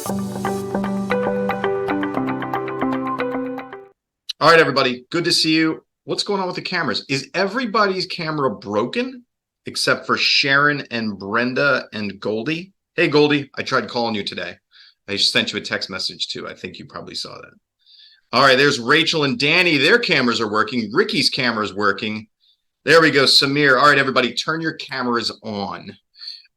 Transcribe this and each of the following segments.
All right, everybody. Good to see you. What's going on with the cameras? Is everybody's camera broken except for Sharon and Brenda and Goldie? Hey, Goldie, I tried calling you today. I sent you a text message too. I think you probably saw that. All right, there's Rachel and Danny. Their cameras are working. Ricky's camera is working. There we go, Samir. All right, everybody, turn your cameras on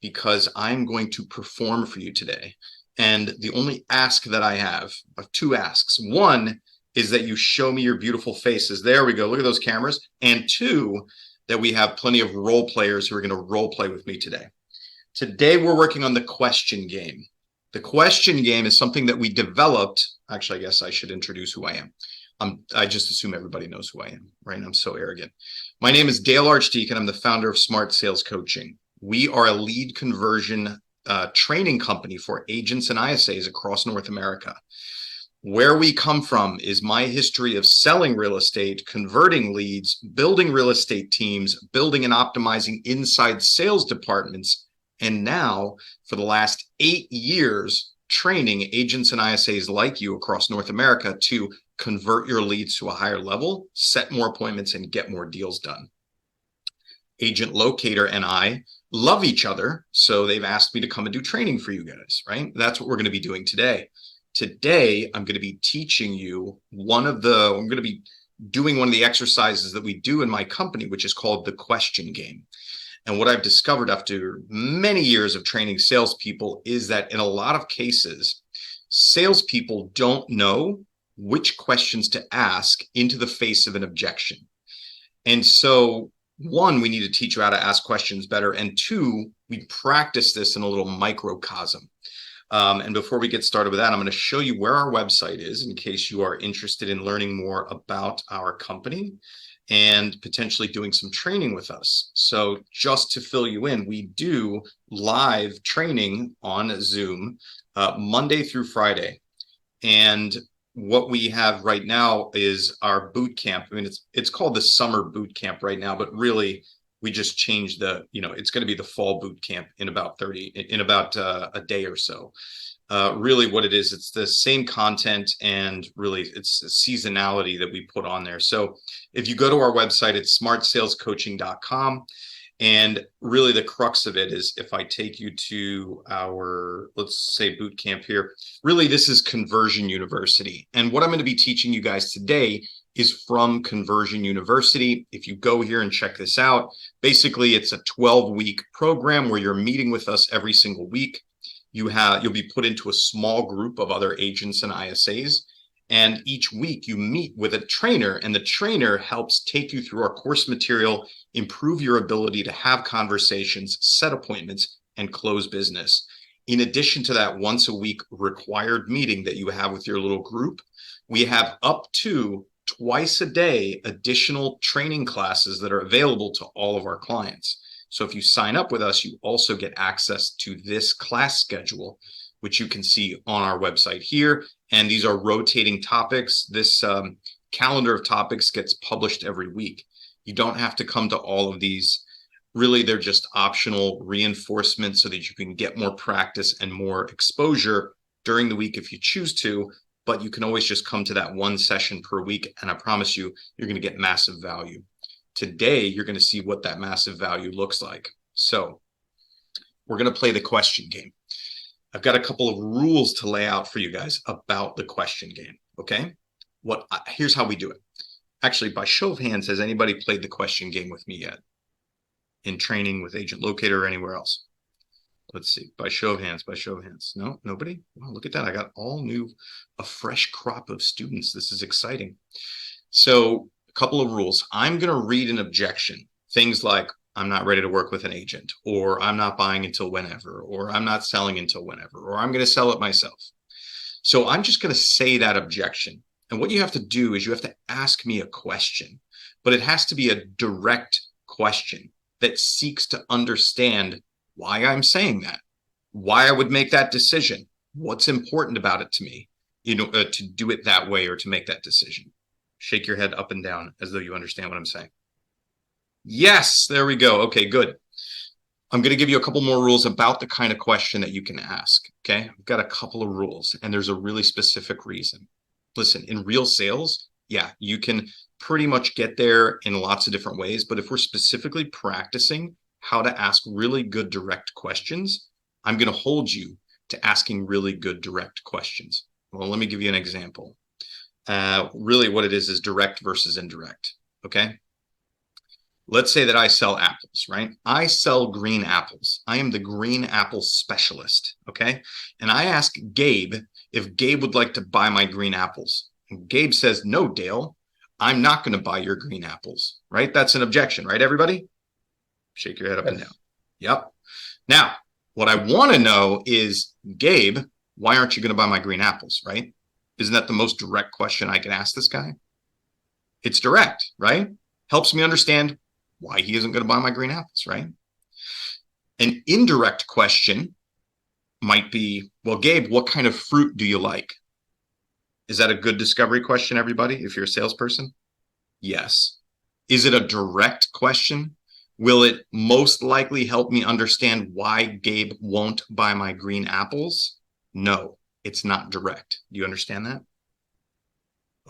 because I'm going to perform for you today. And the only ask that I have, two asks. One is that you show me your beautiful faces. There we go. Look at those cameras. And two, that we have plenty of role players who are going to role play with me today. Today, we're working on the question game. The question game is something that we developed. Actually, I guess I should introduce who I am. I just assume everybody knows who I am, right? I'm so arrogant. My name is Dale Archdekin. I'm the founder of Smart Sales Coaching. We are a lead conversion training company for agents and ISAs across North America. Where we come from is my history of selling real estate, converting leads, building real estate teams, building and optimizing inside sales departments, and now for the last 8 years, training agents and ISAs like you across North America to convert your leads to a higher level, set more appointments, and get more deals done. Agent Locator and I love each other, so they've asked me to come and do training for you guys, right? That's what we're going to be doing today. Today, I'm going to be teaching you I'm going to be doing one of the exercises that we do in my company, which is called the question game. And what I've discovered after many years of training salespeople is that in a lot of cases, salespeople don't know which questions to ask into the face of an objection. And so, one, we need to teach you how to ask questions better. And two, we practice this in a little microcosm. And before we get started with that, I'm going to show you where our website is in case you are interested in learning more about our company and potentially doing some training with us. So just to fill you in, we do live training on Zoom Monday through Friday. And what we have right now is our boot camp. I mean, it's called the summer boot camp right now, but really we just changed it's going to be the fall boot camp in about a day or so. Really what it is, it's the same content and really it's the seasonality that we put on there. So if you go to our website, it's smartsalescoaching.com. And really the crux of it is if I take you to our, let's say, boot camp here, really this is Conversion University. And what I'm going to be teaching you guys today is from Conversion University. If you go here and check this out, basically it's a 12-week program where you're meeting with us every single week. You'll be put into a small group of other agents and ISAs. And each week you meet with a trainer, and the trainer helps take you through our course material, improve your ability to have conversations, set appointments, and close business. In addition to that once a week required meeting that you have with your little group, we have up to twice a day additional training classes that are available to all of our clients. So if you sign up with us, you also get access to this class schedule, which you can see on our website here. And these are rotating topics. This calendar of topics gets published every week. You don't have to come to all of these. Really, they're just optional reinforcements so that you can get more practice and more exposure during the week if you choose to. But you can always just come to that one session per week. And I promise you, you're going to get massive value. Today, you're going to see what that massive value looks like. So we're going to play the question game. I've got a couple of rules to lay out for you guys about the question game, okay? Here's how we do it. Actually, by show of hands, has anybody played the question game with me yet? In training with Agent Locator or anywhere else? Let's see, by show of hands. No, nobody? Wow, look at that. I got a fresh crop of students. This is exciting. So a couple of rules. I'm going to read an objection. Things like, I'm not ready to work with an agent, or I'm not buying until whenever, or I'm not selling until whenever, or I'm going to sell it myself. So I'm just going to say that objection. And what you have to do is you have to ask me a question, but it has to be a direct question that seeks to understand why I'm saying that, why I would make that decision, what's important about it to me, to do it that way or to make that decision. Shake your head up and down as though you understand what I'm saying. Yes, there we go. Okay, good. I'm going to give you a couple more rules about the kind of question that you can ask. Okay. I've got a couple of rules, and there's a really specific reason. Listen, in real sales, yeah, you can pretty much get there in lots of different ways. But if we're specifically practicing how to ask really good direct questions, I'm going to hold you to asking really good direct questions. Well, let me give you an example. Really what it is direct versus indirect. Okay. Let's say that I sell apples, right? I sell green apples. I am the green apple specialist, okay? And I ask Gabe if Gabe would like to buy my green apples. And Gabe says, no, Dale, I'm not going to buy your green apples, right? That's an objection, right, everybody? Shake your head up and down. Yep. Now, what I want to know is, Gabe, why aren't you going to buy my green apples, right? Isn't that the most direct question I can ask this guy? It's direct, right? Helps me understand why he isn't going to buy my green apples, right? An indirect question might be, well, Gabe, what kind of fruit do you like? Is that a good discovery question, everybody, if you're a salesperson? Yes. Is it a direct question? Will it most likely help me understand why Gabe won't buy my green apples? No, it's not direct. Do you understand that?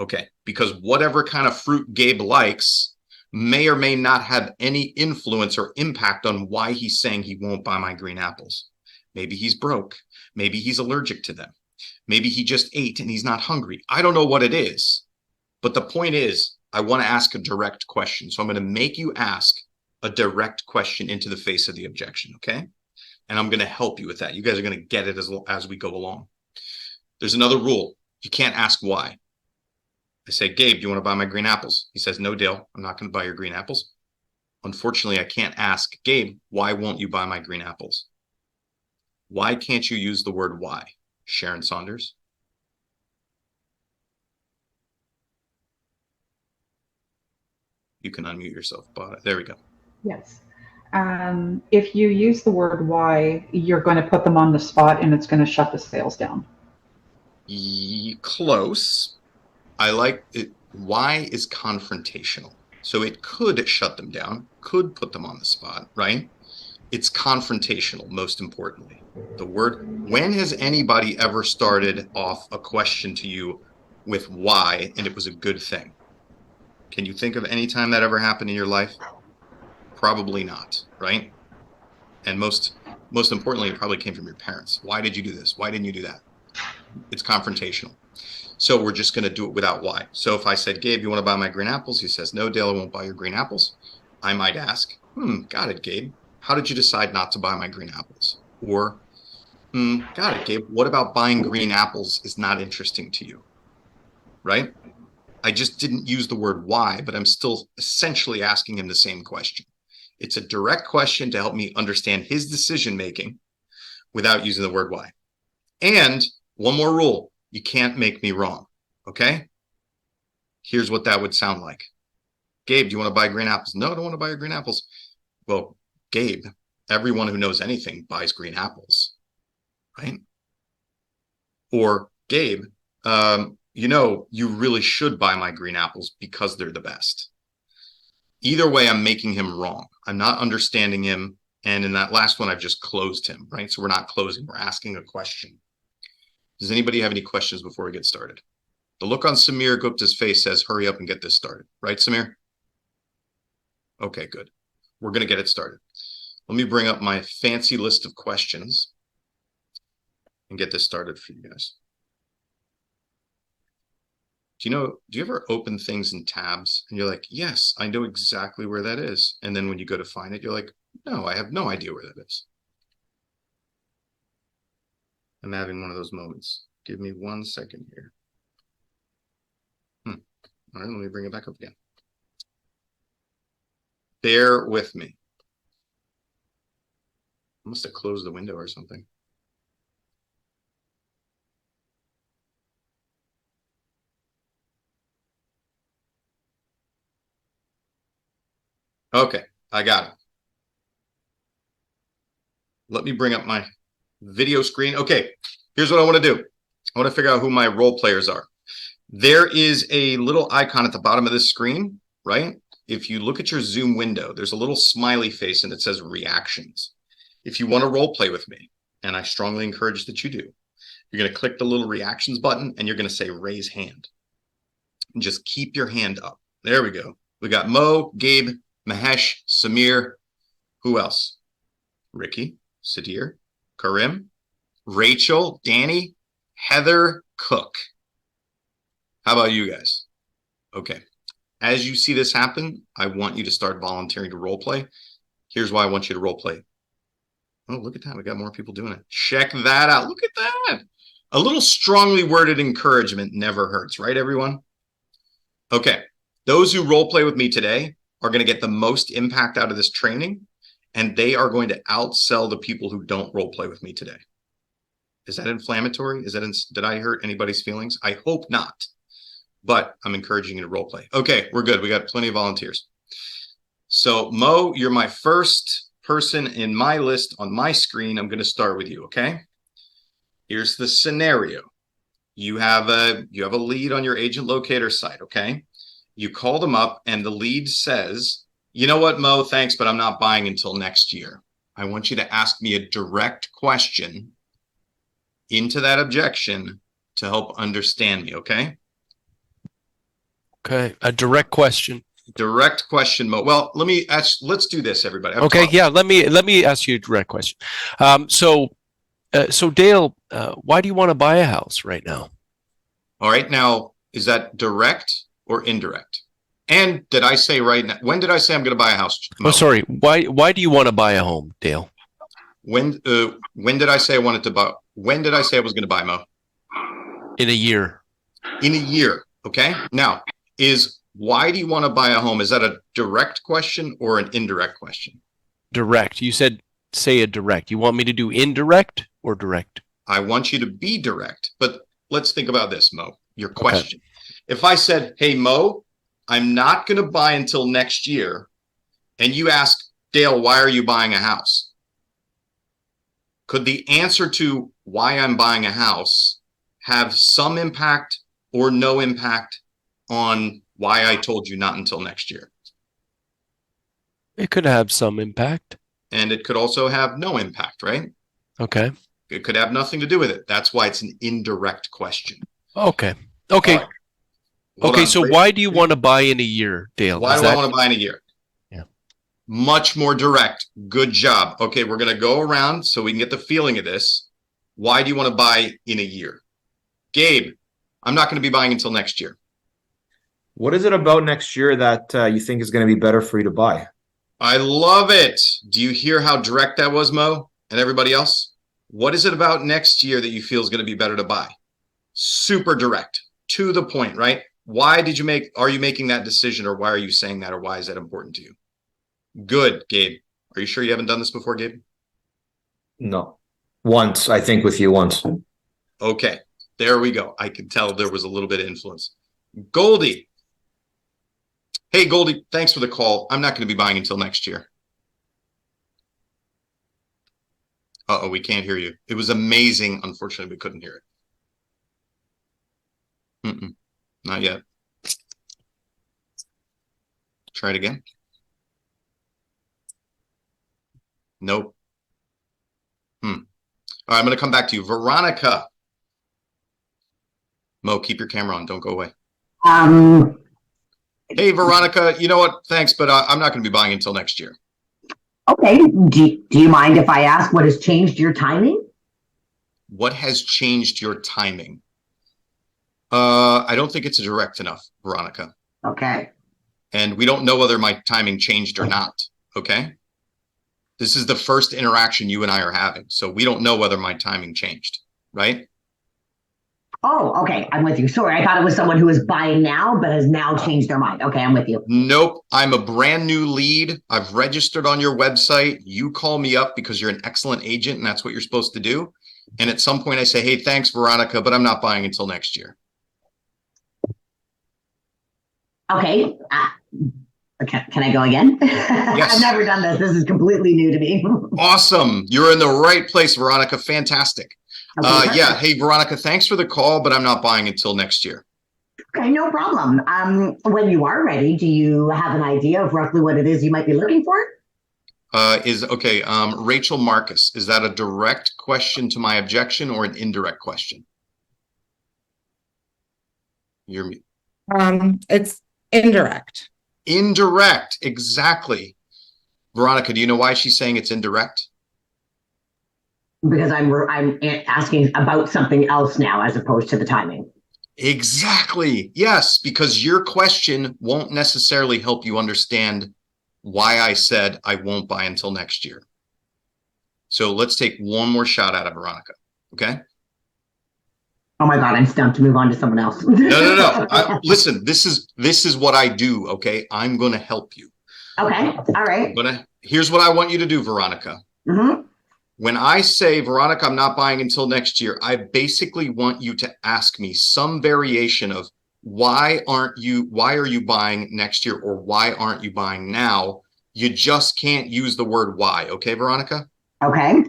Okay, because whatever kind of fruit Gabe likes may or may not have any influence or impact on why he's saying he won't buy my green apples. Maybe he's broke. Maybe he's allergic to them. Maybe he just ate and he's not hungry. I don't know what it is. But the point is, I want to ask a direct question. So I'm going to make you ask a direct question into the face of the objection, okay? And I'm going to help you with that. You guys are going to get it as we go along. There's another rule. You can't ask why. I say, Gabe, do you want to buy my green apples? He says, no, Dale, I'm not going to buy your green apples. Unfortunately, I can't ask, Gabe, why won't you buy my green apples? Why can't you use the word why? Sharon Saunders? You can unmute yourself. But there we go. Yes. If you use the word why, you're going to put them on the spot and it's going to shut the sales down. Close. I like it. Why is confrontational? So it could shut them down, could put them on the spot, right? It's confrontational, most importantly. The word, when has anybody ever started off a question to you with why and it was a good thing? Can you think of any time that ever happened in your life? Probably not, right? And most importantly, it probably came from your parents. Why did you do this? Why didn't you do that? It's confrontational. So we're just going to do it without why. So if I said, Gabe, you want to buy my green apples? He says, no, Dale, I won't buy your green apples. I might ask, got it, Gabe. How did you decide not to buy my green apples? Or, got it, Gabe. What about buying green apples is not interesting to you? Right? I just didn't use the word why, but I'm still essentially asking him the same question. It's a direct question to help me understand his decision-making without using the word why. And one more rule. You can't make me wrong, okay? Here's what that would sound like. Gabe, do you want to buy green apples? No, I don't want to buy your green apples. Well, Gabe, everyone who knows anything buys green apples, right? Or, Gabe, you really should buy my green apples because they're the best. Either way, I'm making him wrong. I'm not understanding him. And in that last one, I've just closed him, right? So we're not closing, we're asking a question. Does anybody have any questions before we get started? The look on Samir Gupta's face says, hurry up and get this started. Right, Samir? Okay, good. We're going to get it started. Let me bring up my fancy list of questions and get this started for you guys. Do you ever open things in tabs and you're like, yes, I know exactly where that is. And then when you go to find it, you're like, no, I have no idea where that is. I'm having one of those moments. Give me 1 second here. All right, let me bring it back up again. Bear with me. I must have closed the window or something. Okay, I got it. Let me bring up my video screen. Okay, here's what I want to do. I want to figure out who my role players are. There is a little icon at the bottom of this screen, right? If you look at your Zoom window, there's a little smiley face and it says reactions. if you want to role play with me, and I strongly encourage that you do, you're going to click the little reactions button and you're going to say raise hand. And just keep your hand up. There we go. We got Mo, Gabe, Mahesh, Samir. Who else? Ricky, Sadir, Karim, Rachel, Danny, Heather, Cook. How about you guys? Okay. As you see this happen, I want you to start volunteering to role play. Here's why I want you to role play. Oh, look at that. We got more people doing it. Check that out. Look at that. A little strongly worded encouragement never hurts, right, everyone? Okay. Those who role play with me today are going to get the most impact out of this training, and they are going to outsell the people who don't role play with me today. Is that inflammatory? Did I hurt anybody's feelings? I hope not, but I'm encouraging you to role play. Okay, we're good. We got plenty of volunteers. So Mo, you're my first person in my list on my screen. I'm going to start with you. Okay. Here's the scenario. You have a lead on your agent locator site. Okay. You call them up and the lead says, you know what, Mo, thanks, but I'm not buying until next year. I want you to ask me a direct question into that objection to help understand me. Okay. Okay. A direct question. Direct question, Mo. Well, let's do this, everybody. Okay, yeah, let me ask you a direct question. So Dale, why do you want to buy a house right now? All right, now, is that direct or indirect? And did I say right now, when did I say I'm going to buy a house, Mo? Oh, sorry. Why do you want to buy a home, Dale? When did I say I wanted to buy? When did I say I was going to buy, Mo? In a year. In a year, okay? Now, why do you want to buy a home? Is that a direct question or an indirect question? Direct. You said say a direct. You want me to do indirect or direct? I want you to be direct, but let's think about this, Mo. Your question. Okay. If I said, hey, Mo, I'm not going to buy until next year, and you ask, Dale, why are you buying a house? Could the answer to why I'm buying a house have some impact or no impact on why I told you not until next year? It could have some impact. And it could also have no impact, right? Okay. It could have nothing to do with it. That's why it's an indirect question. Okay. Okay. Right. Okay, so why do you want to buy in a year, Dale? Why do I want to buy in a year? Yeah. Much more direct. Good job. Okay, we're going to go around so we can get the feeling of this. Why do you want to buy in a year? Gabe, I'm not going to be buying until next year. What is it about next year that you think is going to be better for you to buy? I love it. Do you hear how direct that was, Mo, and everybody else? What is it about next year that you feel is going to be better to buy? Super direct, to the point, right? Why are you making that decision, or why are you saying that, or why is that important to you? Good, Gabe. Are you sure you haven't done this before, Gabe? No. Once, I think with you once. Okay, there we go. I could tell there was a little bit of influence. Goldie. Hey, Goldie, thanks for the call. I'm not going to be buying until next year. Uh-oh, we can't hear you. It was amazing. Unfortunately, we couldn't hear it. Not yet. Try it again. Nope. All right, I'm going to come back to you. Veronica. Mo, keep your camera on. Don't go away. Hey, Veronica, you know what? Thanks, but I'm not going to be buying until next year. Okay. Do you mind if I ask what has changed your timing? What has changed your timing? I don't think it's direct enough, Veronica. Okay. And we don't know whether my timing changed or not, okay? This is the first interaction you and I are having, so we don't know whether my timing changed, right? Oh, okay. I'm with you. Sorry, I thought it was someone who was buying now but has now changed their mind. Okay, I'm with you. Nope. I'm a brand new lead. I've registered on your website. You call me up because you're an excellent agent and that's what you're supposed to do. And at some point I say, hey, thanks, Veronica, but I'm not buying until next year. Okay. Can I go again? Yes. I've never done this. This is completely new to me. Awesome. You're in the right place, Veronica. Fantastic. Okay, yeah. Hey, Veronica, thanks for the call, but I'm not buying until next year. Okay, no problem. When you are ready, do you have an idea of roughly what it is you might be looking for? Is okay. Rachel Marcus, is that a direct question to my objection or an indirect question? You're It's indirect. indirect, exactly. Veronica, do you know why she's saying it's indirect? Because I'm asking about something else now as opposed to the timing. Exactly. Yes, because your question won't necessarily help you understand why I said I won't buy until next year. So let's take one more shot at it, Veronica. Okay? Oh my God, I'm stumped to move on to someone else. No. Listen, this is what I do, okay? I'm going to help you. Okay, all right. Here's what I want you to do, Veronica. Mm-hmm. When I say, Veronica, I'm not buying until next year, I basically want you to ask me some variation of why are you buying next year, or why aren't you buying now? You just can't use the word why. Okay, Veronica? Okay.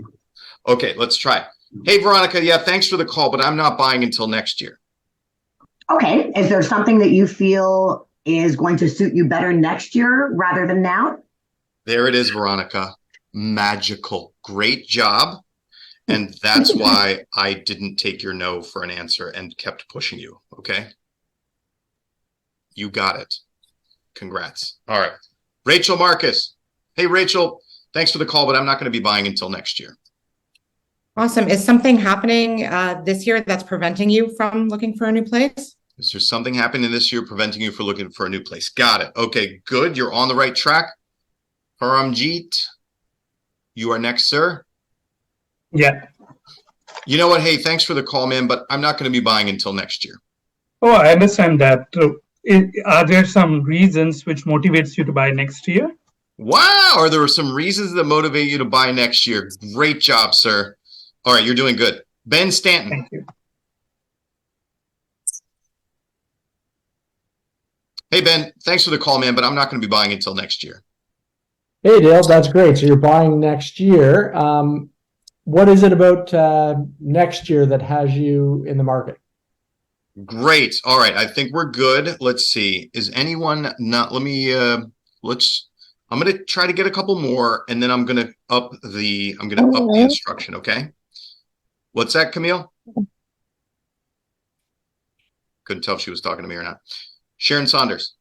Okay, let's try. Hey, Veronica, yeah, thanks for the call, but I'm not buying until next year. Okay. Is there something that you feel is going to suit you better next year rather than now? There it is, Veronica. Magical. Great job. And that's why I didn't take your no for an answer and kept pushing you. Okay. You got it. Congrats. All right. Rachel Marcus. Hey, Rachel, thanks for the call, but I'm not going to be buying until next year. Awesome. Is something happening this year that's preventing you from looking for a new place? Is there something happening this year preventing you from looking for a new place? Got it. Okay, good. You're on the right track. Paramjeet, you are next, sir. Yeah. You know what? Hey, thanks for the call, man, but I'm not going to be buying until next year. Oh, I understand that. Are there some reasons which motivates you to buy next year? Wow. Are there some reasons that motivate you to buy next year? Great job, sir. All right, you're doing good. Ben Stanton. Thank you. Hey, Ben, thanks for the call, man, but I'm not going to be buying until next year. Hey, Dale, that's great. So you're buying next year. What is it about next year that has you in the market? Great. All right. I think we're good. Let's see. Is anyone not? I'm going to try to get a couple more, and then I'm going to up the instruction. Okay. What's that, Camille? Couldn't tell if she was talking to me or not. Sharon Saunders.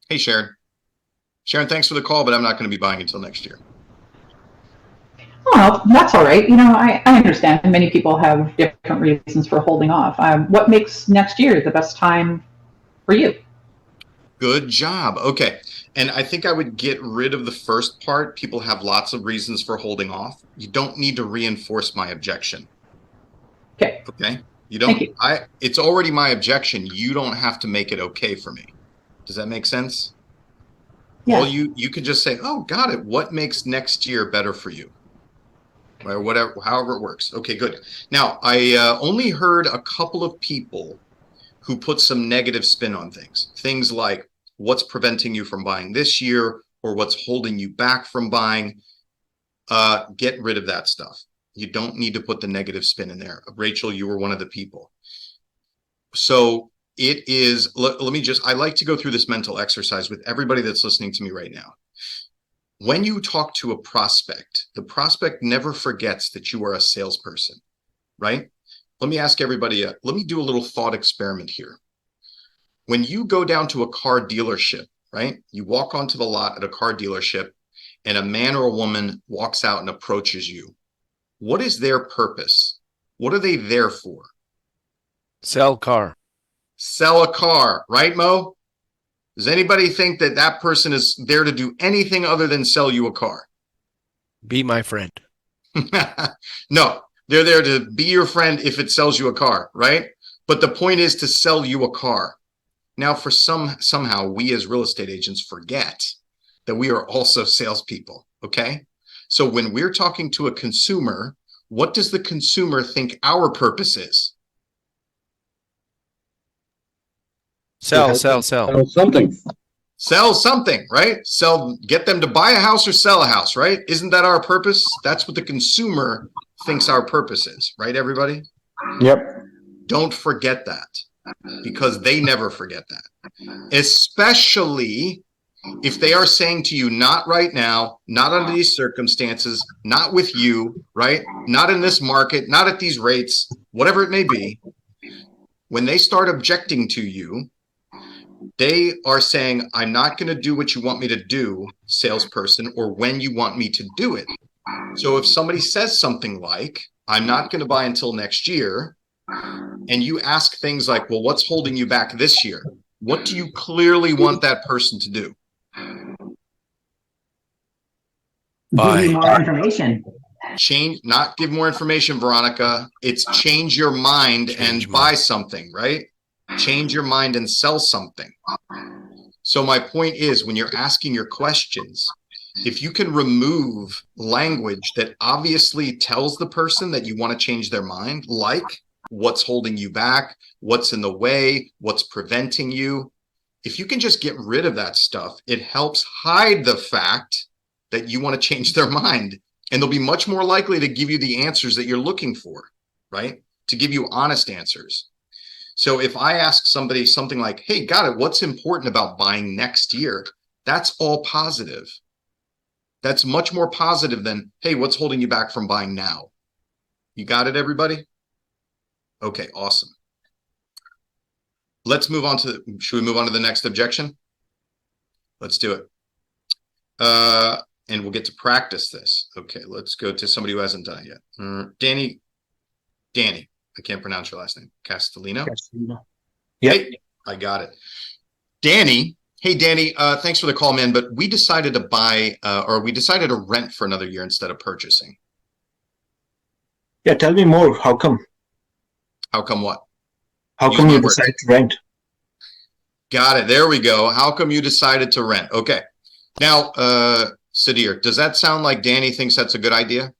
Hey, Sharon. Sharon, thanks for the call, but I'm not going to be buying until next year. Well, that's all right. I understand many people have different reasons for holding off. What makes next year the best time for you? Good job. Okay. And I think I would get rid of the first part. People have lots of reasons for holding off. You don't need to reinforce my objection. Okay. Okay. You don't. Thank you. It's already my objection. You don't have to make it okay for me. Does that make sense? Yeah. Well, you can just say, "Oh, got it. What makes next year better for you?" Or whatever, however it works. Okay, good. Now, I only heard a couple of people who put some negative spin on things. Things like what's preventing you from buying this year, or what's holding you back from buying. Get rid of that stuff. You don't need to put the negative spin in there. Rachel, you were one of the people. So it is, I like to go through this mental exercise with everybody that's listening to me right now. When you talk to a prospect, the prospect never forgets that you are a salesperson, right? Let me ask everybody, let me do a little thought experiment here. When you go down to a car dealership, right? You walk onto the lot at a car dealership and a man or a woman walks out and approaches you. What is their purpose? What are they there for? Sell car. Sell a car, right, Mo? Does anybody think that that person is there to do anything other than sell you a car? Be my friend. No, they're there to be your friend if it sells you a car, right? But the point is to sell you a car. Now, for somehow we as real estate agents forget that we are also salespeople, okay? So when we're talking to a consumer, what does the consumer think our purpose is? Sell something. Sell something, right? Get them to buy a house or sell a house, right? Isn't that our purpose? That's what the consumer thinks our purpose is, right, everybody? Yep. Don't forget that, because they never forget that. Especially If they are saying to you, not right now, not under these circumstances, not with you, right? Not in this market, not at these rates, whatever it may be, when they start objecting to you, they are saying, I'm not going to do what you want me to do, salesperson, or when you want me to do it. So if somebody says something like, I'm not going to buy until next year, and you ask things like, well, what's holding you back this year? What do you clearly want that person to do? Give you more information. Change, not give more information, Veronica. It's change your mind and buy something, right? Change your mind and sell something. So my point is, when you're asking your questions, if you can remove language that obviously tells the person that you want to change their mind, like what's holding you back, what's in the way, what's preventing you, if you can just get rid of that stuff, it helps hide the fact that you want to change their mind, and they'll be much more likely to give you the answers that you're looking for, right? To give you honest answers. So if I ask somebody something like, hey, got it, what's important about buying next year? That's all positive. That's much more positive than, hey, what's holding you back from buying now? You got it, everybody? Okay, awesome. Let's move on to, should we move on to the next objection? Let's do it. And we'll get to practice this. Okay, let's go to somebody who hasn't done it yet. Danny, I can't pronounce your last name. Castellino? Yep. Hey, I got it. Danny, hey, Danny, thanks for the call, man, but we decided to buy, or we decided to rent for another year instead of purchasing. Yeah, tell me more. How come? How come what? How come you decided to rent? Got it. There we go. How come you decided to rent? Okay. Now, Sadir, does that sound like Danny thinks that's a good idea?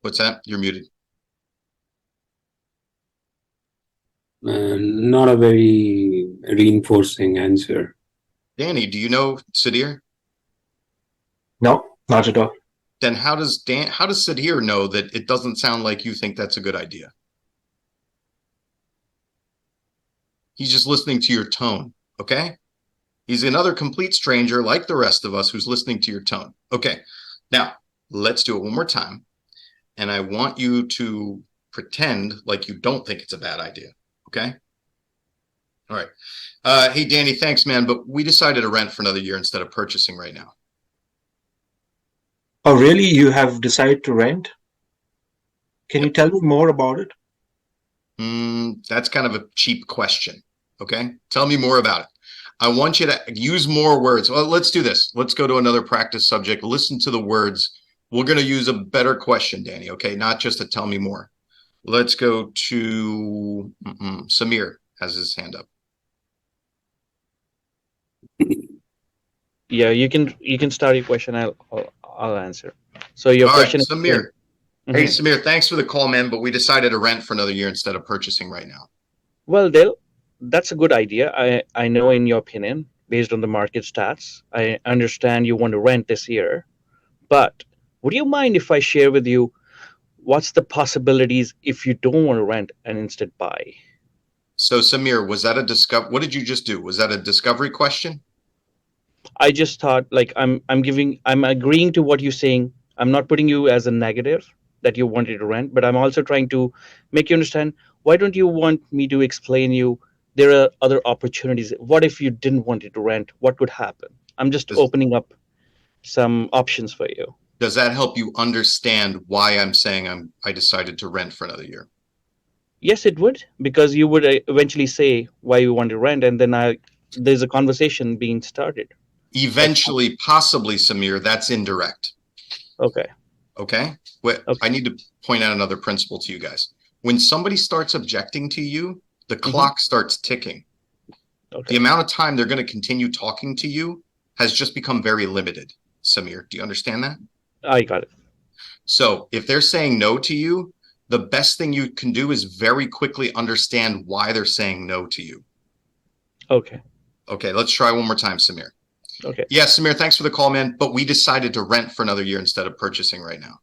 What's that? You're muted. Not a very reinforcing answer. Danny, do you know Sadir? No, not at all. Then how does Sadir know that it doesn't sound like you think that's a good idea? He's just listening to your tone, okay? He's another complete stranger like the rest of us who's listening to your tone. Okay, now let's do it one more time. And I want you to pretend like you don't think it's a bad idea, okay? All right. Hey, Danny, thanks, man, but we decided to rent for another year instead of purchasing right now. Oh, really? You have decided to rent? Can you tell me more about it? That's kind of a cheap question, okay? Tell me more about it. I want you to use more words. Well, let's do this. Let's go to another practice subject. Listen to the words. We're going to use a better question, Danny, okay? Not just to tell me more. Let's go to Samir has his hand up. Yeah, you can start your question. I'll answer. So your question is Samir. Hey, Samir, thanks for the call, man, but we decided to rent for another year instead of purchasing right now. Well, Dale, that's a good idea. I know in your opinion, based on the market stats, I understand you want to rent this year, but would you mind if I share with you what's the possibilities if you don't want to rent and instead buy? So Samir, was that a what did you just do? Was that a discovery question? I just thought like I'm agreeing to what you're saying. I'm not putting you as a negative that you wanted to rent, but I'm also trying to make you understand, why don't you want me to explain you there are other opportunities? What if you didn't want it to rent? What could happen? I'm just opening up some options for you. Does that help you understand why I'm saying I decided to rent for another year? Yes, it would, because you would eventually say why you want to rent, and then there's a conversation being started. Eventually, possibly, Samir, that's indirect. Okay. Okay? Wait, okay. I need to point out another principle to you guys. When somebody starts objecting to you, the clock starts ticking. Okay. The amount of time they're going to continue talking to you has just become very limited. Samir, do you understand that? I got it. So if they're saying no to you, the best thing you can do is very quickly understand why they're saying no to you. Okay. Okay, let's try one more time, Samir. Okay. Yeah, Samir, thanks for the call, man. But we decided to rent for another year instead of purchasing right now.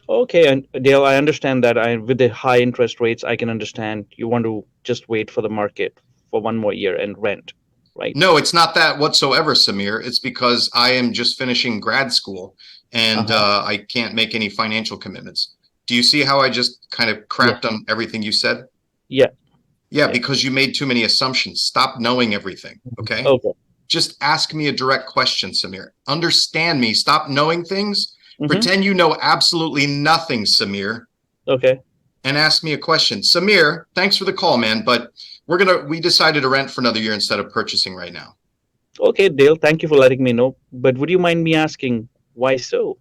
Okay, and Dale, I understand that with the high interest rates, I can understand you want to just wait for the market for one more year and rent, right? No, it's not that whatsoever, Samir. It's because I am just finishing grad school and I can't make any financial commitments. Do you see how I just kind of crapped on everything you said? Yeah. Yeah, because you made too many assumptions. Stop knowing everything, okay? Okay. Just ask me a direct question, Samir. Understand me. Stop knowing things. Pretend you know absolutely nothing, Samir. Okay. And ask me a question. Samir, thanks for the call, man, but we decided to rent for another year instead of purchasing right now. Okay, Dale, thank you for letting me know. But would you mind me asking why so?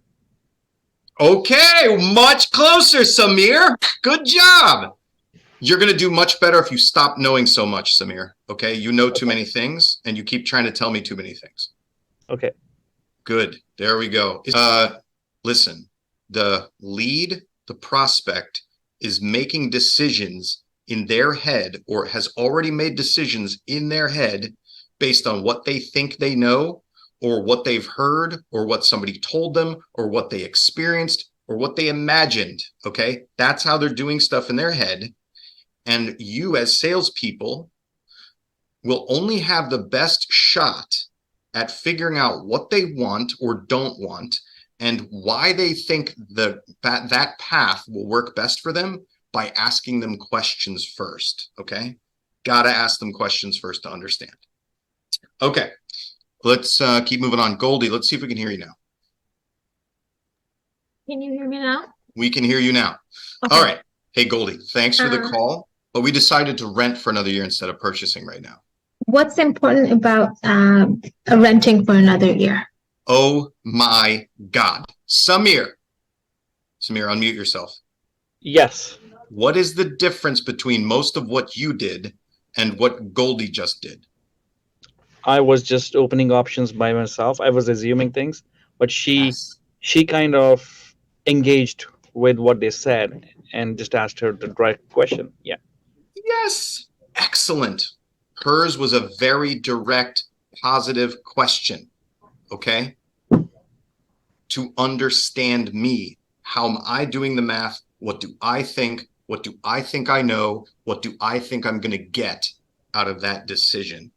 Okay, much closer, Samir. Good job. You're going to do much better if you stop knowing so much, Samir. Okay, you know too many things and you keep trying to tell me too many things. Okay. Good. There we go. Listen, the lead, the prospect is making decisions in their head or has already made decisions in their head based on what they think they know or what they've heard or what somebody told them or what they experienced or what they imagined. Okay, that's how they're doing stuff in their head. And you as salespeople will only have the best shot at figuring out what they want or don't want and why they think that path will work best for them by asking them questions first. Okay, gotta ask them questions first to understand. Okay, let's keep moving on. Goldie, let's see if we can hear you now. Can you hear me now? We can hear you now. Okay. All right. Hey, Goldie, thanks for the call, but we decided to rent for another year instead of purchasing right now. What's important about renting for another year? Oh my God. Samir, unmute yourself. Yes. What is the difference between most of what you did and what Goldie just did? I was just opening options by myself. I was assuming things, but she kind of engaged with what they said and just asked her the direct question. Yeah. Yes. Excellent. Hers was a very direct, positive question. Okay. To understand me. How am I doing the math? What do I think? What do I think I know? What do I think I'm going to get out of that decision?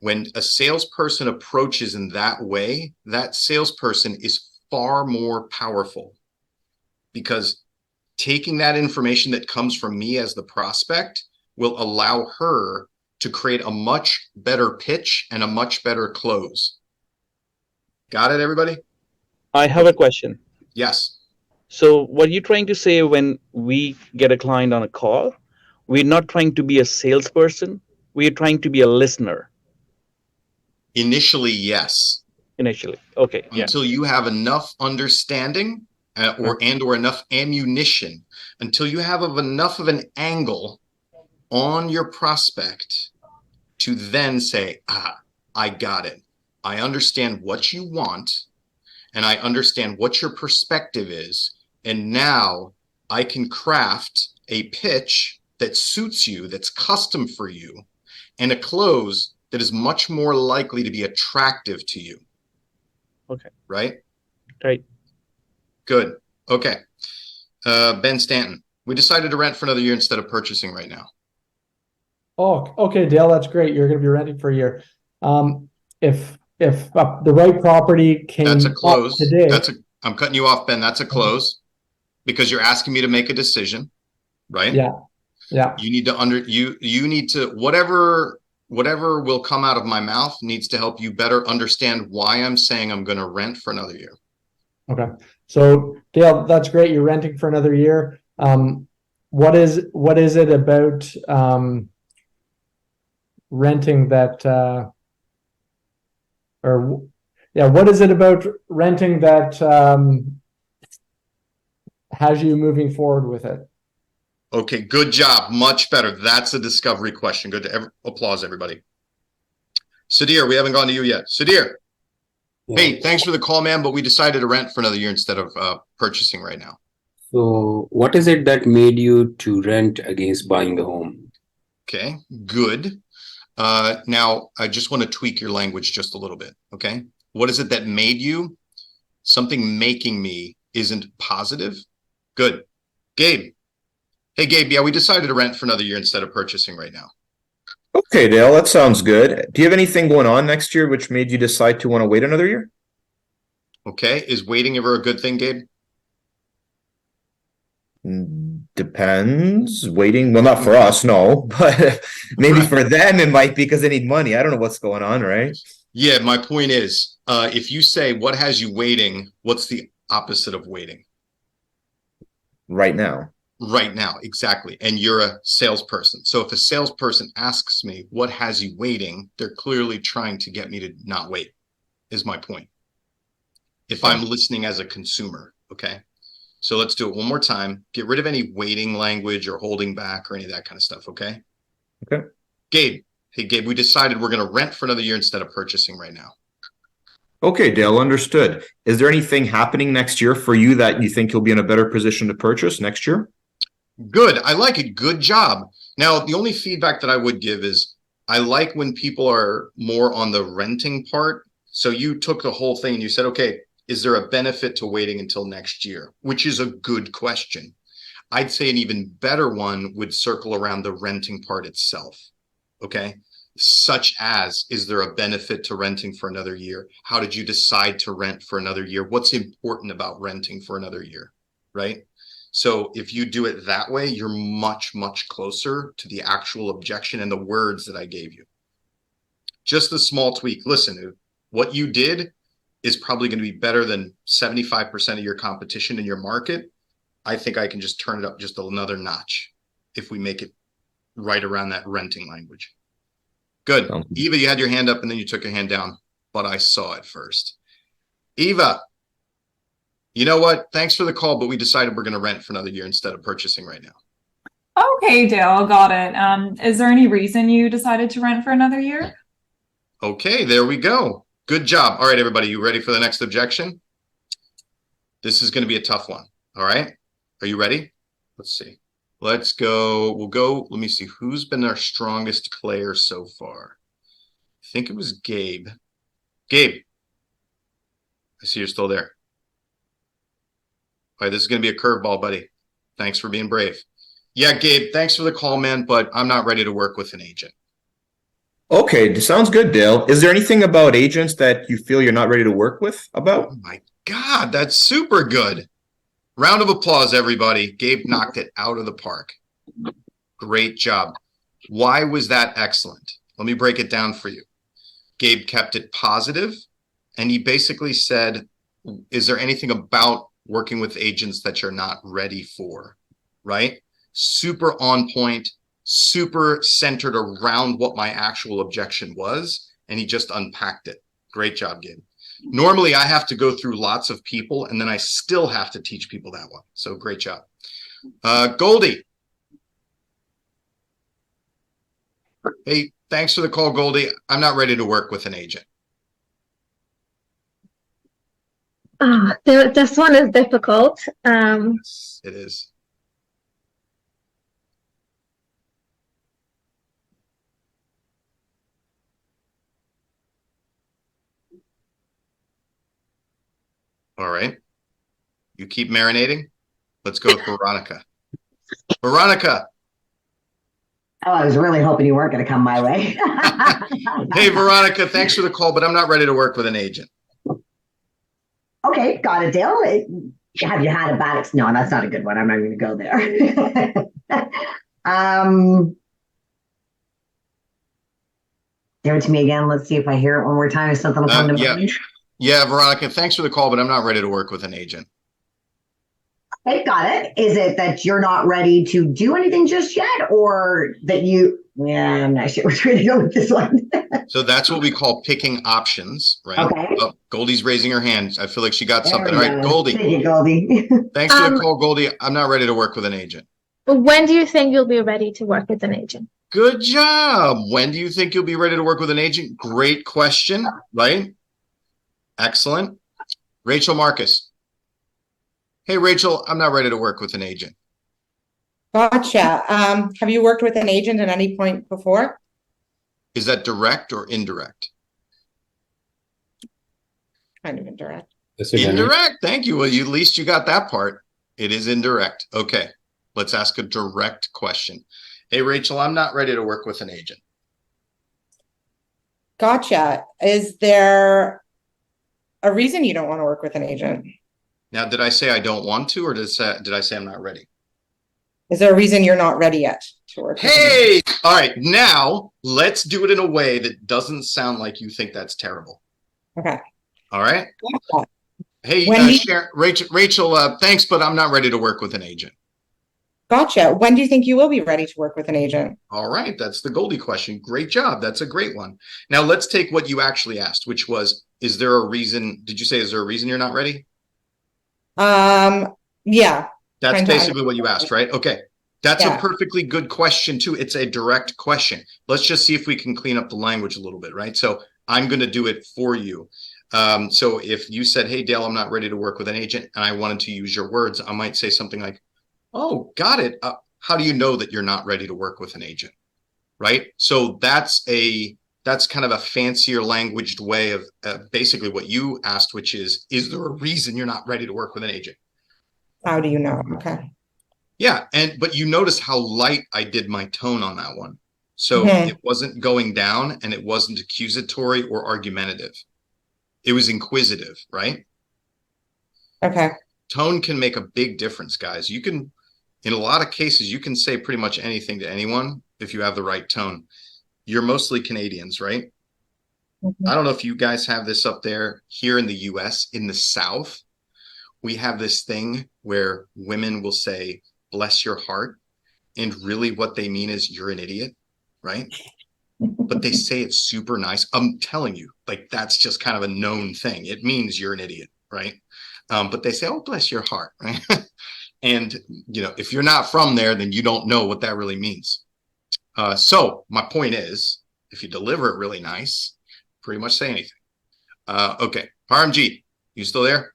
When a salesperson approaches in that way, that salesperson is far more powerful because taking that information that comes from me as the prospect will allow her to create a much better pitch and a much better close. Got it, everybody? I have a question. Yes. So what you're trying to say when we get a client on a call, we're not trying to be a salesperson. We're trying to be a listener. Initially, yes. Initially. Okay. Until you have enough understanding or enough ammunition, until you have enough of an angle on your prospect to then say, I got it. I understand what you want and I understand what your perspective is. And now I can craft a pitch that suits you, that's custom for you, and a close that is much more likely to be attractive to you. Okay. Right? Right. Good. Okay. Ben Stanton, we decided to rent for another year instead of purchasing right now. Oh, okay, Dale, that's great. You're going to be renting for a year. If the right property came That's a close. up today, I'm cutting you off, Ben. That's a close because you're asking me to make a decision, right? Yeah. Yeah. You need to you need to whatever will come out of my mouth needs to help you better understand why I'm saying I'm going to rent for another year. Okay. So Dale, that's great. You're renting for another year. What is it about renting that what is it about renting that has you moving forward with it? Okay, good job. Much better. That's a discovery question. Good to applause, everybody. Sudhir, we haven't gone to you yet. Sudhir. Yeah. Hey, thanks for the call, man, but we decided to rent for another year instead of purchasing right now. So what is it that made you to rent against buying a home? Okay, good. Now, I just want to tweak your language just a little bit, okay? What is it that made you? Something making me isn't positive. Good. Gabe. Hey, Gabe, yeah, we decided to rent for another year instead of purchasing right now. Okay, Dale, that sounds good. Do you have anything going on next year which made you decide to want to wait another year? Okay. Is waiting ever a good thing, Gabe? Depends. Waiting. Well, not for us, no, but maybe for them it might be because they need money. I don't know what's going on, right? Yeah, my point is, if you say what has you waiting, what's the opposite of waiting? Right now. Right now, exactly. And you're a salesperson. So if a salesperson asks me what has you waiting, they're clearly trying to get me to not wait, is my point. If I'm listening as a consumer, okay? So let's do it one more time. Get rid of any waiting language or holding back or any of that kind of stuff, okay? Okay. Gabe. Hey, Gabe, we decided we're going to rent for another year instead of purchasing right now. Okay, Dale, understood. Is there anything happening next year for you that you think you'll be in a better position to purchase next year? Good. I like it. Good job. Now, the only feedback that I would give is I like when people are more on the renting part. So you took the whole thing and you said, okay, is there a benefit to waiting until next year? Which is a good question. I'd say an even better one would circle around the renting part itself. Okay. Such as, is there a benefit to renting for another year? How did you decide to rent for another year? What's important about renting for another year? Right. So if you do it that way, you're much, much closer to the actual objection and the words that I gave you. Just a small tweak. Listen, what you did is probably going to be better than 75% of your competition in your market. I think I can just turn it up just another notch if we make it right around that renting language. Good. Eva, you had your hand up and then you took your hand down, but I saw it first. Eva, you know what? Thanks for the call, but we decided we're going to rent for another year instead of purchasing right now. Okay, Dale, got it. Is there any reason you decided to rent for another year? Okay, there we go. Good job. All right, everybody, you ready for the next objection? This is going to be a tough one. All right. Are you ready? Let's see. Let's go. We'll go. Let me see. Who's been our strongest player so far? I think it was Gabe. Gabe. I see you're still there. All right, this is going to be a curveball, buddy. Thanks for being brave. Yeah, Gabe, thanks for the call, man, but I'm not ready to work with an agent. Okay, sounds good, Dale. Is there anything about agents that you feel you're not ready to work with about? Oh my God, that's super good. Round of applause, everybody. Gabe knocked it out of the park. Great job. Why was that excellent? Let me break it down for you. Gabe kept it positive, and he basically said, is there anything about working with agents that you're not ready for? Right? Super on point, super centered around what my actual objection was, and he just unpacked it. Great job, Gabe. Normally, I have to go through lots of people, and then I still have to teach people that one. So great job. Goldie. Hey, thanks for the call, Goldie. I'm not ready to work with an agent. This one is difficult. Yes, it is. All right. You keep marinating. Let's go with Veronica. Veronica. Oh, I was really hoping you weren't going to come my way. Hey, Veronica, thanks for the call, but I'm not ready to work with an agent. Okay, got it, Dale. Have you had a bad No, that's not a good one. I'm not going to go there. Give it to me again. Let's see if I hear it one more time. If something will come to mind. Yeah, Veronica, thanks for the call, but I'm not ready to work with an agent. Okay, got it. Is it that you're not ready to do anything just yet, or that you? Yeah, I'm not sure which way to go with this one. So that's what we call picking options, right? Okay. Oh, Goldie's raising her hand. I feel like she got There something. we All right, go. Goldie. Thank you, Goldie. Thanks for the call, Goldie. I'm not ready to work with an agent. When do you think you'll be ready to work with an agent? Good job. When do you think you'll be ready to work with an agent? Great question, right? Excellent. Rachel Marcus. Hey, Rachel, I'm not ready to work with an agent. Gotcha. Have you worked with an agent at any point before? Is that direct or indirect? Kind of indirect. Indirect. Thank you. Well, at least you got that part. It is indirect. Okay. Let's ask a direct question. Hey, Rachel, I'm not ready to work with an agent. Gotcha. Is there a reason you don't want to work with an agent? Now, did I say I don't want to, or did I say I'm not ready? Is there a reason you're not ready yet to work? Hey, all right. Now let's do it in a way that doesn't sound like you think that's terrible. Okay. All right. Gotcha. Hey, Rachel, thanks, but I'm not ready to work with an agent. Gotcha. When do you think you will be ready to work with an agent? All right. That's the Goldie question. Great job. That's a great one. Now let's take what you actually asked, which was, is there a reason? Did you say, is there a reason you're not ready? Yeah. That's basically what you asked, right? Okay. That's a perfectly good question too. It's a direct question. Let's just see if we can clean up the language a little bit, right? So I'm going to do it for you. So if you said, hey, Dale, I'm not ready to work with an agent, and I wanted to use your words, I might say something like, oh, got it. How do you know that you're not ready to work with an agent? Right? So that's kind of a fancier languaged way of basically what you asked, which is there a reason you're not ready to work with an agent? How do you know? Okay. Yeah. But you notice how light I did my tone on that one. So it wasn't going down, and it wasn't accusatory or argumentative. It was inquisitive, right? Okay. Tone can make a big difference, guys. You can, in a lot of cases, you can say pretty much anything to anyone if you have the right tone. You're mostly Canadians, right? I don't know if you guys have this up there. Here in the US, in the South, we have this thing where women will say, bless your heart. And really what they mean is you're an idiot, right? But they say it's super nice. I'm telling you, like, that's just kind of a known thing. It means you're an idiot, right? But they say, oh, bless your heart, right? And, you know, if you're not from there, then you don't know what that really means. So my point is, if you deliver it really nice, pretty much say anything. Okay. RMG, you still there?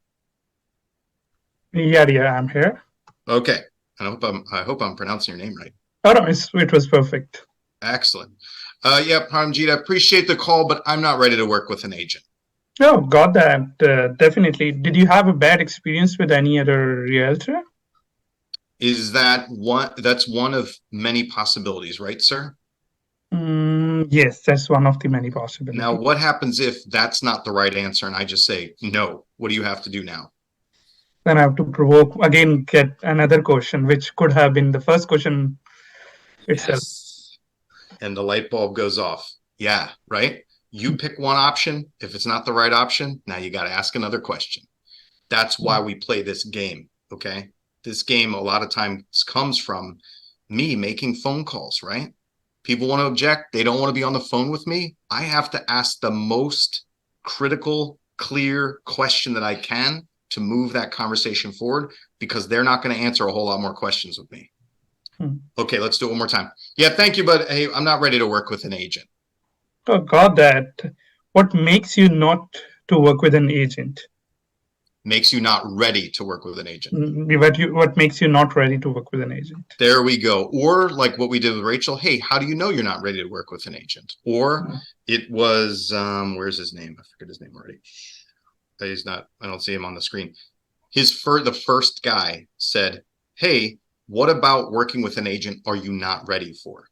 Yeah, I'm here. Okay. I hope I'm pronouncing your name right. Oh, no, it was perfect. Excellent. Yeah, Paramjit, I appreciate the call, but I'm not ready to work with an agent. Oh, got that. Definitely. Did you have a bad experience with any other realtor? Is that one? That's one of many possibilities, right, sir? Yes, that's one of the many possibilities. Now, what happens if that's not the right answer and I just say no? What do you have to do now? Then I have to provoke again, get another question, which could have been the first question itself. Yes. And the light bulb goes off. Yeah, right? You pick one option. If it's not the right option, now you got to ask another question. That's why we play this game, okay? This game a lot of times comes from me making phone calls, right? People want to object. They don't want to be on the phone with me. I have to ask the most critical, clear question that I can to move that conversation forward, because they're not going to answer a whole lot more questions with me. Okay, let's do it one more time. Yeah, thank you, but hey, I'm not ready to work with an agent. Oh, got that. What makes you not to work with an agent? Makes you not ready to work with an agent. What makes you not ready to work with an agent? There we go. Or like what we did with Rachel. Hey, how do you know you're not ready to work with an agent? Or it was, where's his name? I forget his name already. He's not, I don't see him on the screen. The first guy said, hey, what about working with an agent are you not ready for?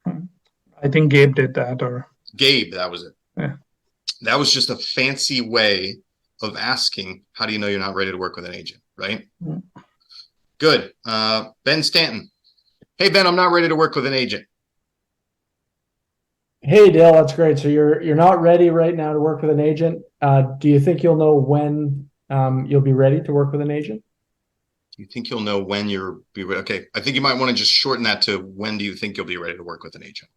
I think Gabe did that, or Gabe, that was it. Yeah. That was just a fancy way of asking, how do you know you're not ready to work with an agent, right? Good. Ben Stanton. Hey, Ben, I'm not ready to work with an agent. Hey, Dale, that's great. So you're not ready right now to work with an agent. Do you think you'll know when you'll be ready to work with an agent? You think you'll know when you'll be ready? Okay, I think you might want to just shorten that to when do you think you'll be ready to work with an agent?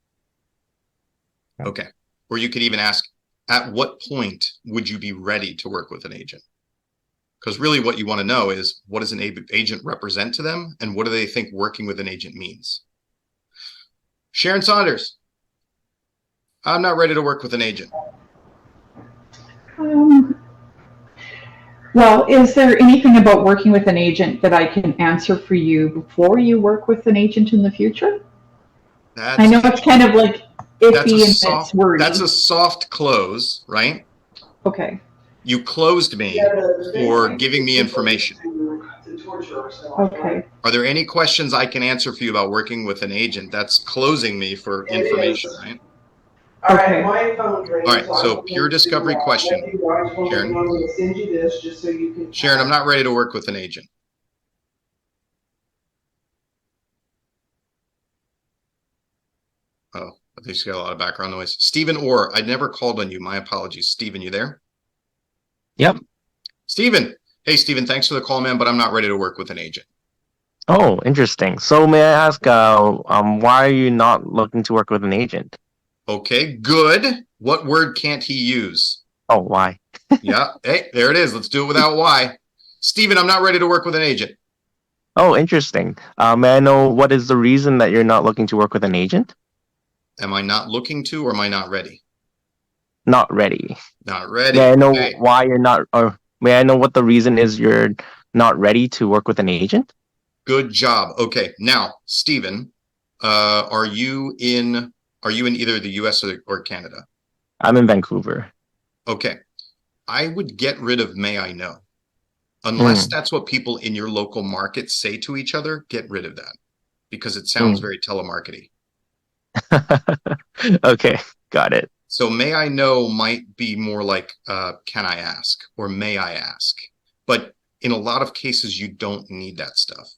Okay. Or you could even ask, at what point would you be ready to work with an agent? Because really what you want to know is, what does an agent represent to them, and what do they think working with an agent means? Sharon Saunders. I'm not ready to work with an agent. Well, is there anything about working with an agent that I can answer for you before you work with an agent in the future? I know it's kind of like iffy and it's wordy. That's a soft close, right? Okay. You closed me for giving me information. Okay. Are there any questions I can answer for you about working with an agent? That's closing me for information, right? All right, my phone's ringing. All right, so pure discovery question, Sharon. I'm going to send you this just so you can. Sharon, I'm not ready to work with an agent. Oh, I think she's got a lot of background noise. Stephen Orr, I never called on you. My apologies. Stephen, you there? Yep. Stephen. Hey, Stephen, thanks for the call, man, but I'm not ready to work with an agent. Oh, interesting. So may I ask, why are you not looking to work with an agent? Okay, good. What word can't he use? Oh, why? Yeah. Hey, there it is. Let's do it without why. Stephen, I'm not ready to work with an agent. Oh, interesting. May I know what is the reason that you're not looking to work with an agent? Am I not looking to, or am I not ready? Not ready. Not ready. May I know Okay. why you're not, or may I know what the reason is you're not ready to work with an agent? Good job. Okay. Now, Stephen, are you in either the US or Canada? I'm in Vancouver. Okay. I would get rid of may I know. Unless that's what people in your local market say to each other, get rid of that. Because it sounds very telemarketing. Okay, got it. So may I know might be more like can I ask or may I ask? But in a lot of cases, you don't need that stuff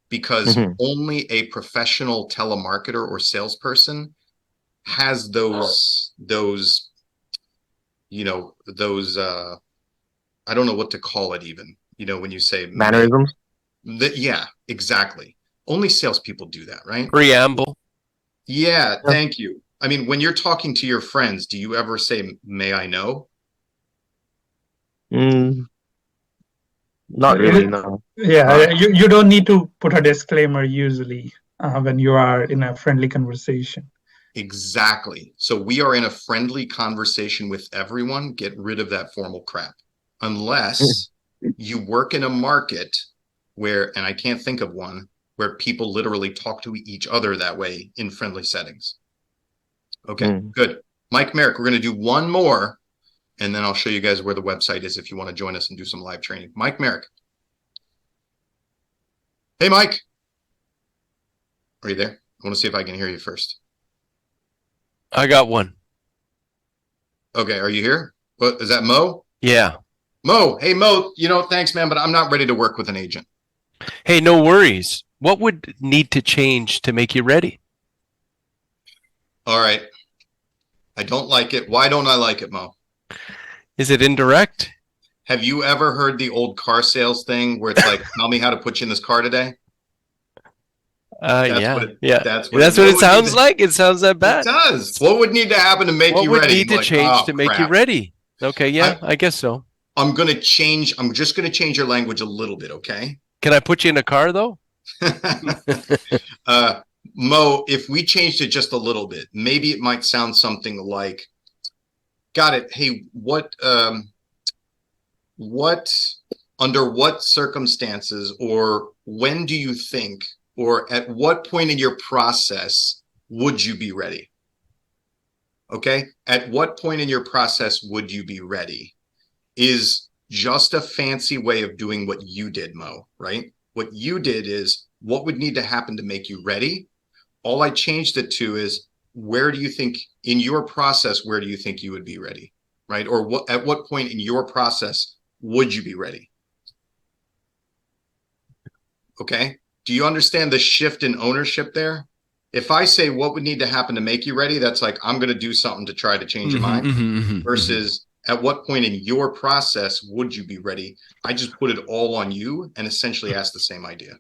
because only a professional telemarketer or salesperson has those I don't know what to call it even. You know, when you say mannerisms. Yeah, exactly. Only salespeople do that, right? Preamble. Yeah, thank you. I mean, when you're talking to your friends, do you ever say, may I know? Not really, no. Yeah, you don't need to put a disclaimer usually when you are in a friendly conversation. Exactly. So we are in a friendly conversation with everyone. Get rid of that formal crap. Unless you work in a market where, and I can't think of one, where people literally talk to each other that way in friendly settings. Okay, good. Mike Merrick, we're going to do one more, and then I'll show you guys where the website is if you want to join us and do some live training. Mike Merrick. Hey, Mike. Are you there? I want to see if I can hear you first. I got one. Okay, are you here? What, is that Mo? Yeah. Mo, hey, Mo, thanks, man, but I'm not ready to work with an agent. Hey, no worries. What would need to change to make you ready? All right. I don't like it. Why don't I like it, Mo? Is it indirect? Have you ever heard the old car sales thing where it's like, tell me how to put you in this car today? Yeah. That's what it sounds like. It sounds that bad. It does. What would need to happen to make you ready? What would need to change to make you ready? Okay, yeah, I guess so. I'm just going to change your language a little bit, okay? Can I put you in a car, though? Mo, if we changed it just a little bit, maybe it might sound something like, got it. Hey, under what circumstances or when do you think, or at what point in your process would you be ready? Okay. At what point in your process would you be ready is just a fancy way of doing what you did, Mo, right? What you did is what would need to happen to make you ready? All I changed it to is where do you think in your process, where do you think you would be ready? Right? Or at what point in your process would you be ready? Okay. Do you understand the shift in ownership there? If I say what would need to happen to make you ready, that's like, I'm going to do something to try to change your mind versus at what point in your process would you be ready? I just put it all on you and essentially ask the same idea.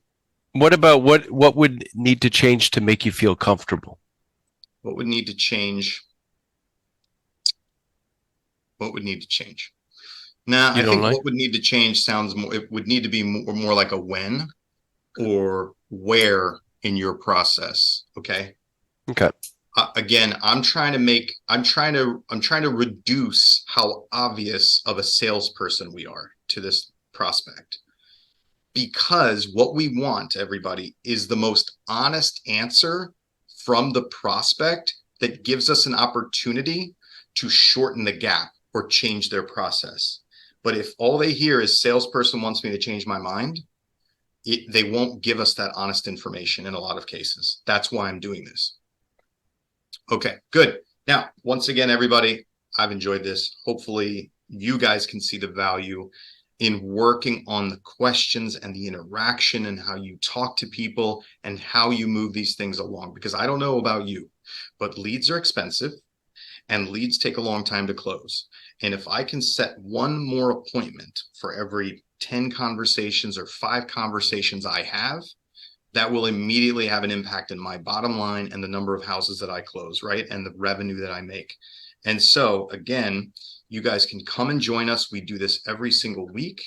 What about what would need to change to make you feel comfortable? What would need to change? What would need to change? Now, I think what would need to change sounds more, it would need to be more like a when or where in your process. Okay. Okay. Again, I'm trying to reduce how obvious of a salesperson we are to this prospect. Because what we want, everybody, is the most honest answer from the prospect that gives us an opportunity to shorten the gap or change their process. But if all they hear is salesperson wants me to change my mind, they won't give us that honest information in a lot of cases. That's why I'm doing this. Okay, good. Now, once again, everybody, I've enjoyed this. Hopefully you guys can see the value in working on the questions and the interaction and how you talk to people and how you move these things along. Because I don't know about you, but leads are expensive and leads take a long time to close. And if I can set one more appointment for every 10 conversations or 5 conversations I have, that will immediately have an impact in my bottom line and the number of houses that I close, right? And the revenue that I make. And so again, you guys can come and join us. We do this every single week.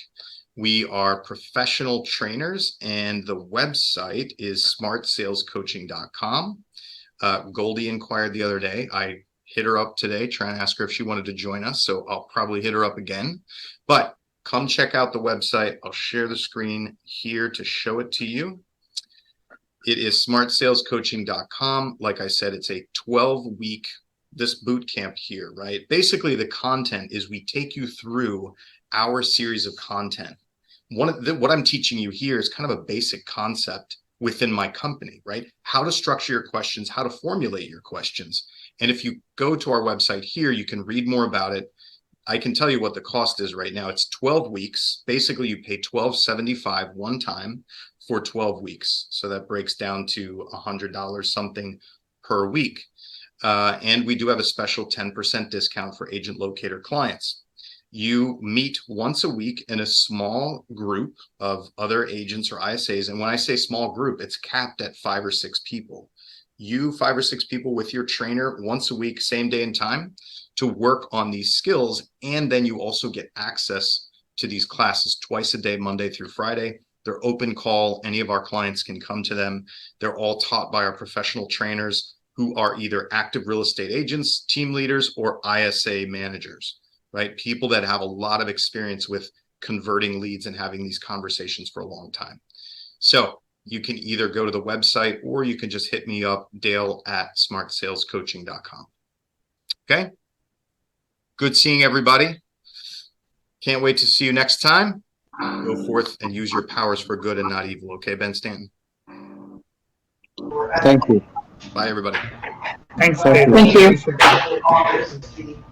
We are professional trainers and the website is smartsalescoaching.com. Goldie inquired the other day. I hit her up today, trying to ask her if she wanted to join us. So I'll probably hit her up again, but come check out the website. I'll share the screen here to show it to you. It is smartsalescoaching.com. Like I said, it's a 12-week this boot camp here, right? Basically, the content is we take you through our series of content. What I'm teaching you here is kind of a basic concept within my company, right? How to structure your questions, how to formulate your questions. And if you go to our website here, you can read more about it. I can tell you what the cost is right now. It's 12 weeks. Basically, you pay $12.75 one time for 12 weeks. So that breaks down to $100 something per week. And we do have a special 10% discount for agent locator clients. You meet once a week in a small group of other agents or ISAs. And when I say small group, it's capped at 5 or 6 people. You 5 or 6 people with your trainer once a week, same day and time, to work on these skills. And then you also get access to these classes twice a day, Monday through Friday. They're open call. Any of our clients can come to them. They're all taught by our professional trainers who are either active real estate agents, team leaders, or ISA managers, right? People that have a lot of experience with converting leads and having these conversations for a long time. So you can either go to the website or you can just hit me up, Dale@smartsalescoaching.com. Okay. Good seeing everybody. Can't wait to see you next time. Go forth and use your powers for good and not evil. Okay, Ben Stanton? Thank you. Bye, everybody. Thanks. Thank you.